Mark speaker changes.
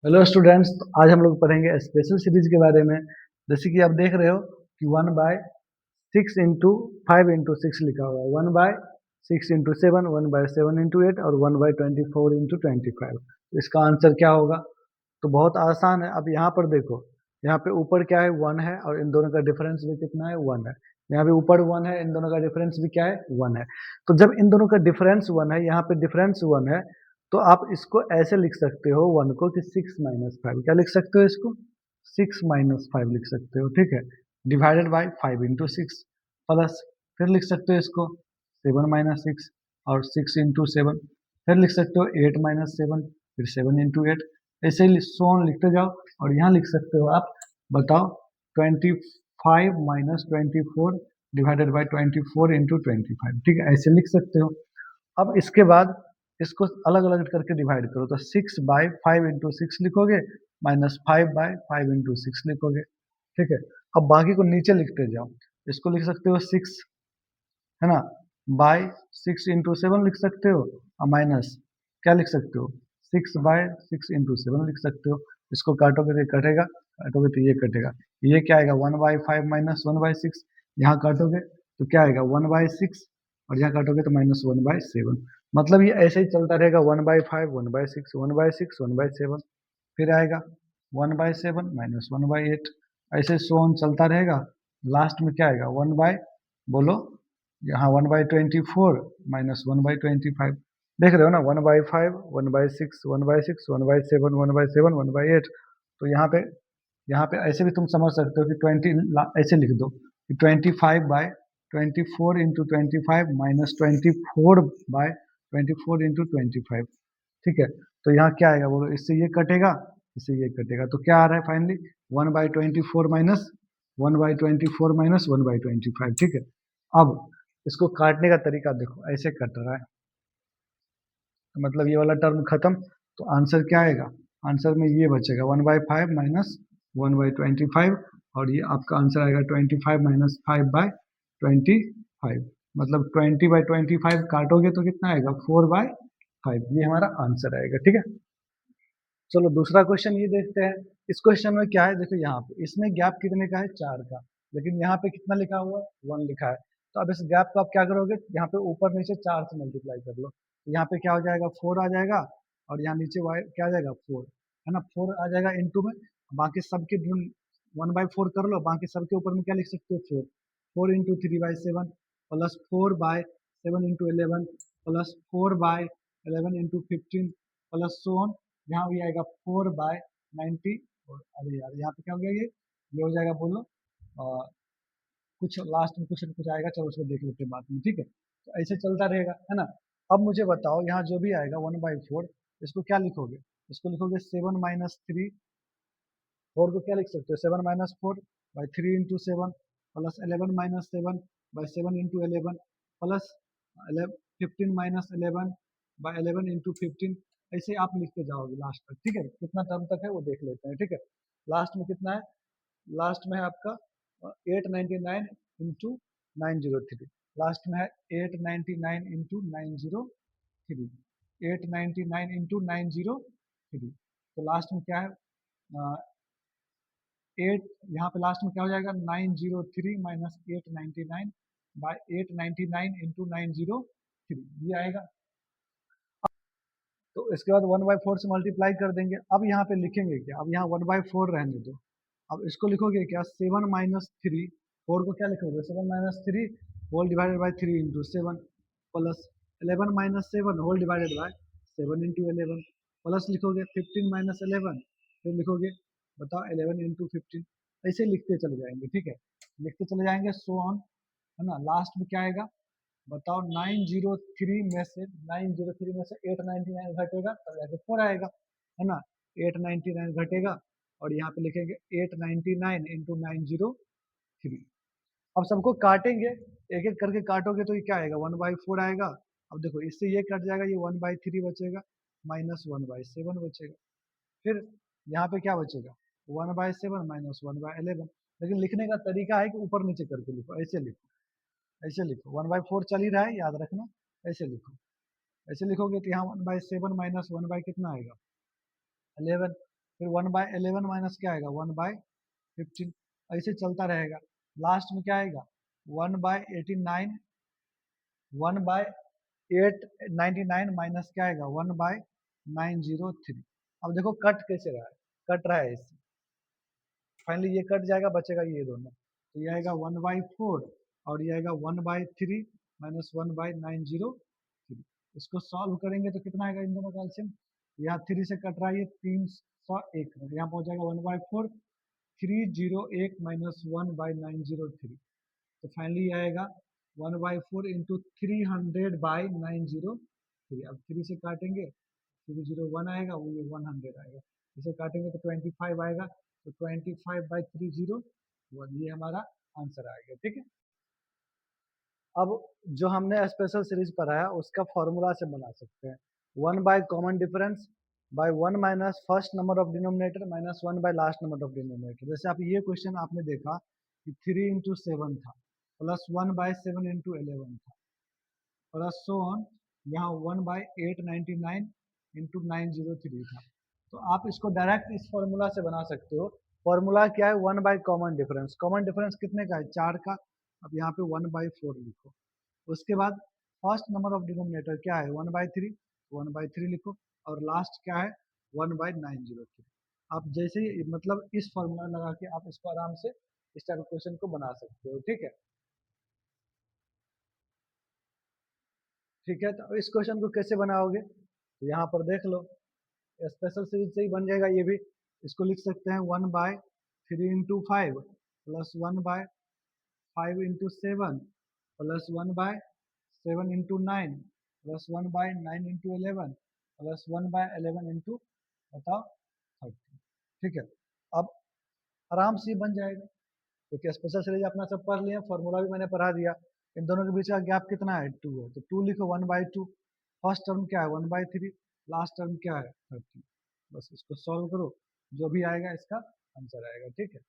Speaker 1: Hello students, तो आज हम लोग पढ़ेंगे स्पेशल सीरीज के बारे में। जैसे कि आप देख रहे हो कि 1/6 × 5 × 6 लिखा हुआ है। 1/6 × 7, 1/7 × 8 और 1/24 × 25। इसका आंसर क्या होगा? तो बहुत आसान है। अब यहाँ पर देखो, यहाँ पे ऊपर क्या है, 1 है और इन दोनों का डिफरेंस भी कितना है, 1 है। यहाँ पे ऊपर 1 है, इन दोनों का डिफरेंस भी क्या है, 1 है। तो जब इन दोनों का डिफरेंस 1 है, यहाँ पे डिफरेंस 1 है, तो आप इसको ऐसे लिख सकते हो 1 को कि 6 - 5। क्या लिख सकते हो इसको? 6 - 5 लिख सकते हो, ठीक है। डिवाइडेड बाई 5 × 6 प्लस, फिर लिख सकते हो इसको 7 - 6 और 6 × 7। फिर लिख सकते हो 8 - 7, फिर 7 × 8। ऐसे ही सोन लिखते जाओ और यहाँ लिख सकते हो आप, बताओ 25 - 24 डिवाइडेड बाई 24 × 25, ठीक है, ऐसे लिख सकते हो। अब इसके बाद इसको अलग अलग करके डिवाइड करो, तो 6/5 × 6 लिखोगे, -5/5 × 6 लिखोगे, ठीक है। अब बाकी को नीचे लिखते जाओ। इसको लिख सकते हो 6, है ना, बाय 6 × 7 लिख सकते हो, और माइनस क्या लिख सकते हो, 6/6 × 7 लिख सकते हो। इसको काटोगे तो ये कटेगा, काटोगे तो ये कटेगा। ये क्या आएगा, 1/5 - 1/6। यहाँ काटोगे तो क्या आएगा, 1/6, और यहाँ काटोगे तो -1/7। मतलब ये ऐसे ही चलता रहेगा, 1/5 1/6 1/6 1/7, फिर आएगा 1/7 -1/8, ऐसे सोन चलता रहेगा। लास्ट में क्या आएगा, 1 बाय, बोलो, यहाँ 1/24 -1/25। देख रहे हो ना, 1/5 1/6 1/6 1/7 1/7 1/8। तो यहाँ पे ऐसे भी तुम समझ सकते हो कि 20 ऐसे लिख दो कि 25/24 × 25 -24/24 × 25, ठीक है। तो यहाँ क्या आएगा, बोलो, इससे ये कटेगा, इससे ये कटेगा, तो क्या आ रहा है फाइनली, 1/24 - 1/25, ठीक है। अब इसको काटने का तरीका देखो, ऐसे कट रहा है, तो मतलब ये वाला टर्म खत्म। तो आंसर क्या आएगा, आंसर में ये बचेगा 1/5 - 1/25, और ये आपका आंसर आएगा 25 - 5/25। मतलब 20/25 काटोगे तो कितना आएगा, 4/5। ये हमारा आंसर आएगा, ठीक है। चलो दूसरा क्वेश्चन ये देखते हैं। इस क्वेश्चन में क्या है, देखो यहाँ पे इसमें गैप कितने का है, 4 का, लेकिन यहाँ पे कितना लिखा हुआ है, 1 लिखा है। तो अब इस गैप को आप क्या करोगे, यहाँ पे ऊपर नीचे 4 से मल्टीप्लाई कर लो, तो यहाँ पे क्या हो जाएगा, 4 आ जाएगा, और यहाँ नीचे y क्या आ जाएगा, 4, है ना, 4 आ जाएगा इनटू में। बाकी सबके 1/4 कर लो, बाकी सबके ऊपर में क्या लिख सकते हो, 4। 4 × 3/7 plus 4/7 × 11 plus 4/11 × 15 plus so on. यहाँ भी आएगा 4/90। अरे यार, यहाँ पे क्या हो गया, ये हो जाएगा, बोलो, कुछ लास्ट में कुछ न कुछ आएगा, चलो उसको देख लेते हैं बाद में, ठीक है। तो ऐसे चलता रहेगा, है ना। अब मुझे बताओ, यहाँ जो भी आएगा 1/4, इसको क्या लिखोगे, इसको लिखोगे 7 - 3। 4 को क्या लिख सकते हो, 7 - 4/3 × 7 प्लस 11 - 7/7 प्लस 15 - 11/11 × 15। ऐसे आप लिखते जाओगे लास्ट तक, ठीक है। कितना टर्म तक है वो देख लेते हैं, ठीक है। लास्ट में कितना है, लास्ट में है आपका 899 × 903। लास्ट में है 899 × 903, 899 × 903। तो लास्ट में क्या है, 8, यहाँ पे लास्ट में क्या हो जाएगा, 903 - 899/899 × 903, ये आएगा। तो इसके बाद 1/4 से मल्टीप्लाई कर देंगे। अब यहाँ पे लिखेंगे क्या, अब यहाँ 1/4 रहने दो। अब इसको लिखोगे क्या, 7 - 3। 4 को क्या लिखोगे, 7 - 3 whole divided by 3 × 7 plus 11 - 7 whole divided by 7 × 11 plus लिखोगे 15 - 11, फिर लिखोगे, बताओ, 11 × 15। ऐसे लिखते चले जाएंगे, ठीक है, लिखते चले जाएंगे, सो ऑन, है ना। लास्ट में क्या आएगा, बताओ, 903 में से 899 घटेगा तब जाके 4 आएगा, है ना। 899 घटेगा, और यहाँ पे लिखेंगे 899 × 903। अब सबको काटेंगे, एक एक करके काटोगे तो ये क्या आएगा, 1/4 आएगा। अब देखो, इससे ये कट जाएगा, ये 1/3 बचेगा, -1/7 बचेगा। फिर यहाँ पे क्या बचेगा, 1/7 -1/11। लेकिन लिखने का तरीका है कि ऊपर नीचे करके लिखो, ऐसे लिखो, ऐसे लिखो। 1/4 चल ही रहा है, याद रखना, ऐसे लिखो। ऐसे लिखोगे तो यहाँ 1/7 - 1 बाई कितना आएगा, 11। फिर 1/11 माइनस क्या आएगा 1/15, ऐसे चलता रहेगा। लास्ट में क्या आएगा 1/89, 1/899 माइनस क्या आएगा 1/903। अब देखो कट कैसे रहा है, कट रहा है इससे, फाइनली ये कट जाएगा, बचेगा ये दोनों, तो ये आएगा 1/4 और ये आएगा 1/3 माइनस 1/903। इसको सॉल्व करेंगे तो कितना आएगा इन दोनों का एलसीएम, यहाँ 3 से कट रहा है ये 301, यहाँ पहुंच जाएगा 1/4, 301 माइनस 1/903, तो फाइनली आएगा 1/4 इंटू 300/903। अब 3 से काटेंगे 301 आएगा, वो ये 100 आएगा, इसे काटेंगे तो 25 आएगा, तो 25/301, ये हमारा आंसर आ गया। ठीक है, अब जो हमने स्पेशल सीरीज पढ़ा है उसका फॉर्मूला से बना सकते हैं, 1 by common difference bye 1 minus first number of denominator minus 1 by last number of denominator. जैसे आप ये क्वेश्चन आपने देखा कि 3 इंटू 7 था, प्लस 1/7 इंटू 11 था, प्लस सो ऑन, यहाँ 1/899 इंटू 903 था। तो आप इसको डायरेक्ट इस फॉर्मूला से बना सकते हो। फॉर्मूला क्या है 1 by common difference, common difference कितने का है 4 का, अब यहाँ पे 1/4 लिखो। उसके बाद फर्स्ट नंबर ऑफ डिनोमिनेटर क्या है 1/3, 1/3 लिखो, और लास्ट क्या है 1/903। आप जैसे ही मतलब इस फॉर्मूला लगा के आप इसको आराम से इस टाइप क्वेश्चन को बना सकते हो। ठीक है, ठीक है, तो इस क्वेश्चन को कैसे बनाओगे, तो यहाँ पर देख लो, स्पेशल सीरीज से ही बन जाएगा ये भी। इसको लिख सकते हैं 1/3 into 5 plus 1/5 into 7 plus 1/7 into 9 plus 1/9 into 11 plus 1/11 into बताओ 30। ठीक है, अब आराम से बन जाएगा, क्योंकि स्पेशल सीरीज अपना सब पढ़ लिया, फॉर्मूला भी मैंने पढ़ा दिया। इन दोनों के बीच का गैप कितना है 2 है, तो 2 लिखो 1/2, फर्स्ट टर्म क्या है 1/3, लास्ट टर्म क्या है 30। बस इसको सॉल्व करो, जो भी आएगा इसका आंसर आएगा। ठीक है।